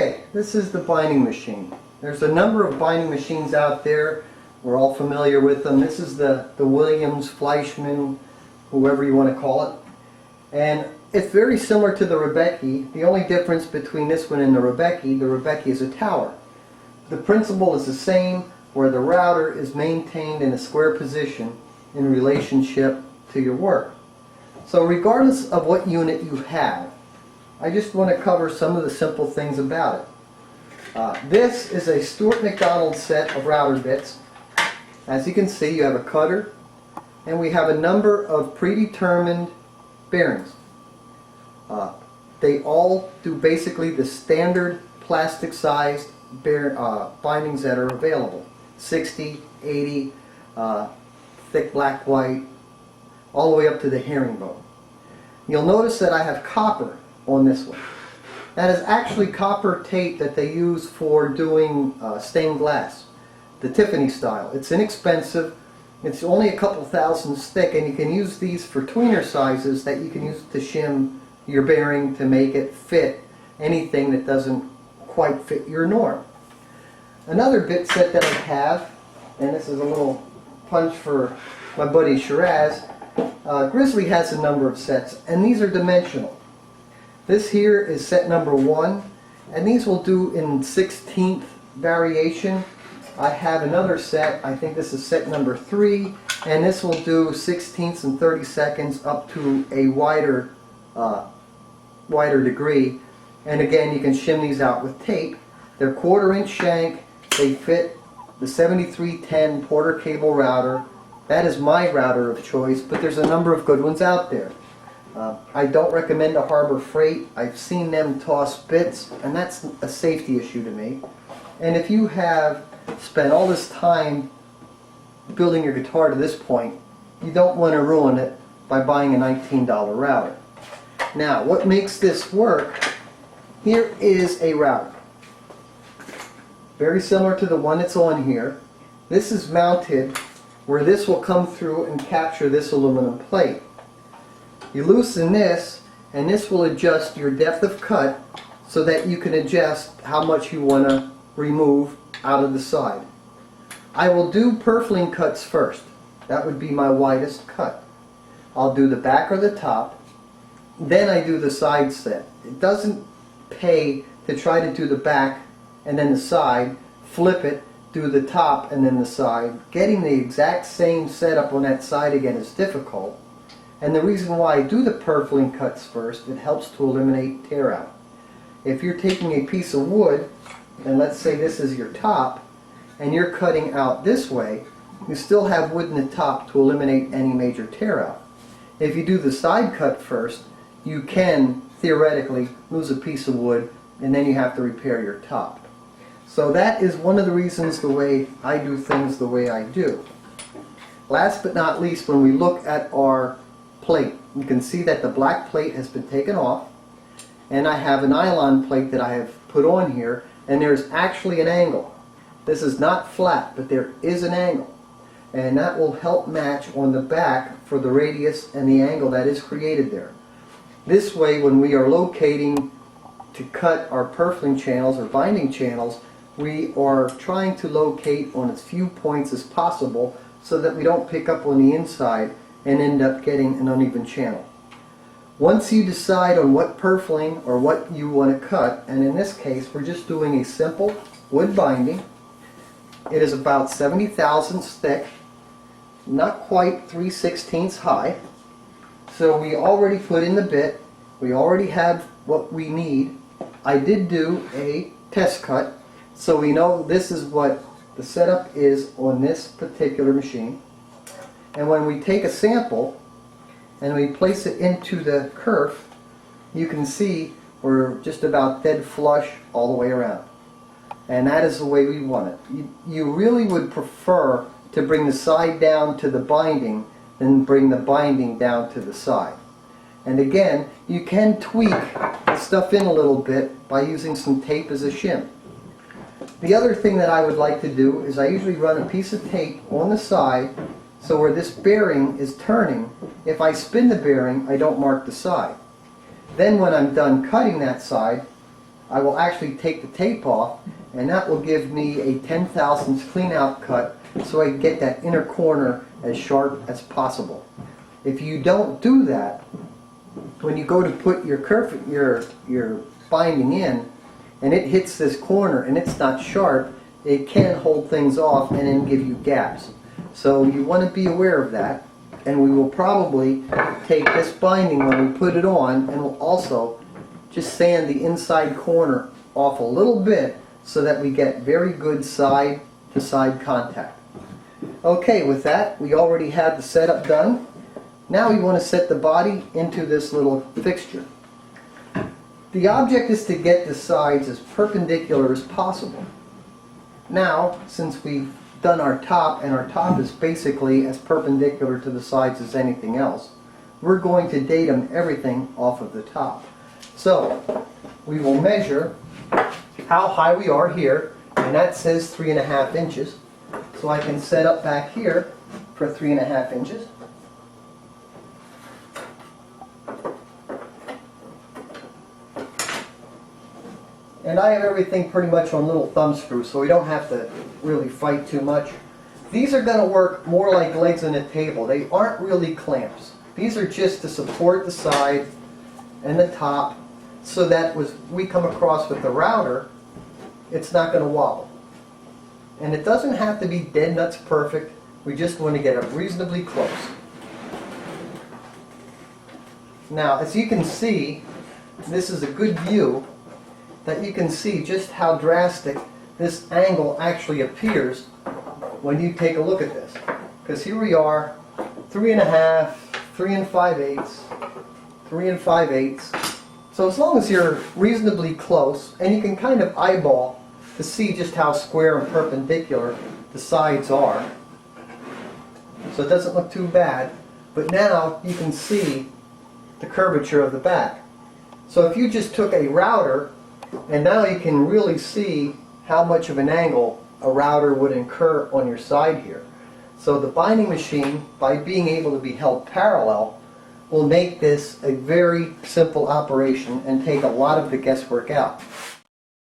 Okay, this is the binding machine. There's a number of binding machines out there. We're all familiar with them. This is the Williams, Fleischmann, whoever you want to call it. And it's very similar to the Rebecki. The only difference between this one and the Rebecki is a tower. The principle is the same, where the router is maintained in a square position in relationship to your work. So regardless of what unit you have, I just want to cover some of the simple things about it. This is a Stuart McDonald set of router bits. As you can see, you have a cutter, and we have a number of predetermined bearings. They all do basically the standard plastic sized bindings that are available. 60, 80, thick black white, all the way up to the herringbone. You'll notice that I have copper on this one. That is actually copper tape that they use for doing stained glass, the Tiffany style. It's inexpensive. It's only a couple thousandths thick, and you can use these for tweener sizes that you can use to shim your bearing to make it fit anything that doesn't quite fit your norm. Another bit set that I have, and this is a little punch for my buddy Shiraz. Grizzly has a number of sets, and these are dimensional. This here is set number 1, and these will do in 16th variation. I have another set, I think this is set number 3, and this will do 16ths and 32nds up to a wider degree. And again, you can shim these out with tape. They're 1/4 inch shank. They fit the 7310 Porter cable router. That is my router of choice, but there's a number of good ones out there. I don't recommend a Harbor Freight. I've seen them toss bits, and that's a safety issue to me. And if you have spent all this time building your guitar to this point, you don't want to ruin it by buying a $19 router. Now, what makes this work? Here is a router. Very similar to the one that's on here. This is mounted where this will come through and capture this aluminum plate. You loosen this, and this will adjust your depth of cut so that you can adjust how much you want to remove out of the side. I will do purfling cuts first. That would be my widest cut. I'll do the back or the top, then I do the side set. It doesn't pay to try to do the back and then the side, flip it, do the top and then the side. Getting the exact same setup on that side again is difficult. And the reason why I do the purfling cuts first, it helps to eliminate tear out. If you're taking a piece of wood, and let's say this is your top, and you're cutting out this way, you still have wood in the top to eliminate any major tear out. If you do the side cut first, you can theoretically lose a piece of wood, and then you have to repair your top. So that is one of the reasons the way I do things the way I do. Last but not least, when we look at our plate, you can see that the black plate has been taken off, and I have a nylon plate that I have put on here, and there's actually an angle. This is not flat, but there is an angle, and that will help match on the back for the radius and the angle that is created there. This way, when we are locating to cut our purfling channels or binding channels, we are trying to locate on as few points as possible so that we don't pick up on the inside and end up getting an uneven channel. Once you decide on what purfling or what you want to cut, and in this case we're just doing a simple wood binding. It is about 70 thousandths thick, not quite 3/16 high. So we already put in the bit, we already have what we need. I did do a test cut, so we know this is what the setup is on this particular machine. And when we take a sample and we place it into the kerf, you can see we're just about dead flush all the way around. And that is the way we want it. You really would prefer to bring the side down to the binding than bring the binding down to the side. And again, you can tweak stuff in a little bit by using some tape as a shim. The other thing that I would like to do is I usually run a piece of tape on the side, so where this bearing is turning, if I spin the bearing, I don't mark the side. Then when I'm done cutting that side, I will actually take the tape off, and that will give me a 10/1000 clean out cut so I can get that inner corner as sharp as possible. If you don't do that, when you go to put your binding in, and it hits this corner and it's not sharp, it can hold things off and then give you gaps. So you want to be aware of that, and we will probably take this binding when we put it on, and we'll also just sand the inside corner off a little bit so that we get very good side to side contact. Okay, with that, we already had the setup done. Now we want to set the body into this little fixture. The object is to get the sides as perpendicular as possible. Now, since we've done our top, and our top is basically as perpendicular to the sides as anything else, we're going to datum everything off of the top. So, we will measure how high we are here, and that says 3.5 inches. So I can set up back here for 3.5 inches. And I have everything pretty much on little thumb screws, so we don't have to really fight too much. These are going to work more like legs on a table. They aren't really clamps. These are just to support the side and the top, so that when we come across with the router, it's not going to wobble. And it doesn't have to be dead nuts perfect. We just want to get it reasonably close. Now, as you can see, this is a good view that you can see just how drastic this angle actually appears when you take a look at this. Because here we are, 3.5, 3 5/8, 3 5/8. So as long as you're reasonably close, and you can kind of eyeball to see just how square and perpendicular the sides are. So it doesn't look too bad, but now you can see the curvature of the back. So if you just took a router, and now you can really see how much of an angle a router would incur on your side here. So the binding machine, by being able to be held parallel, will make this a very simple operation and take a lot of the guesswork out.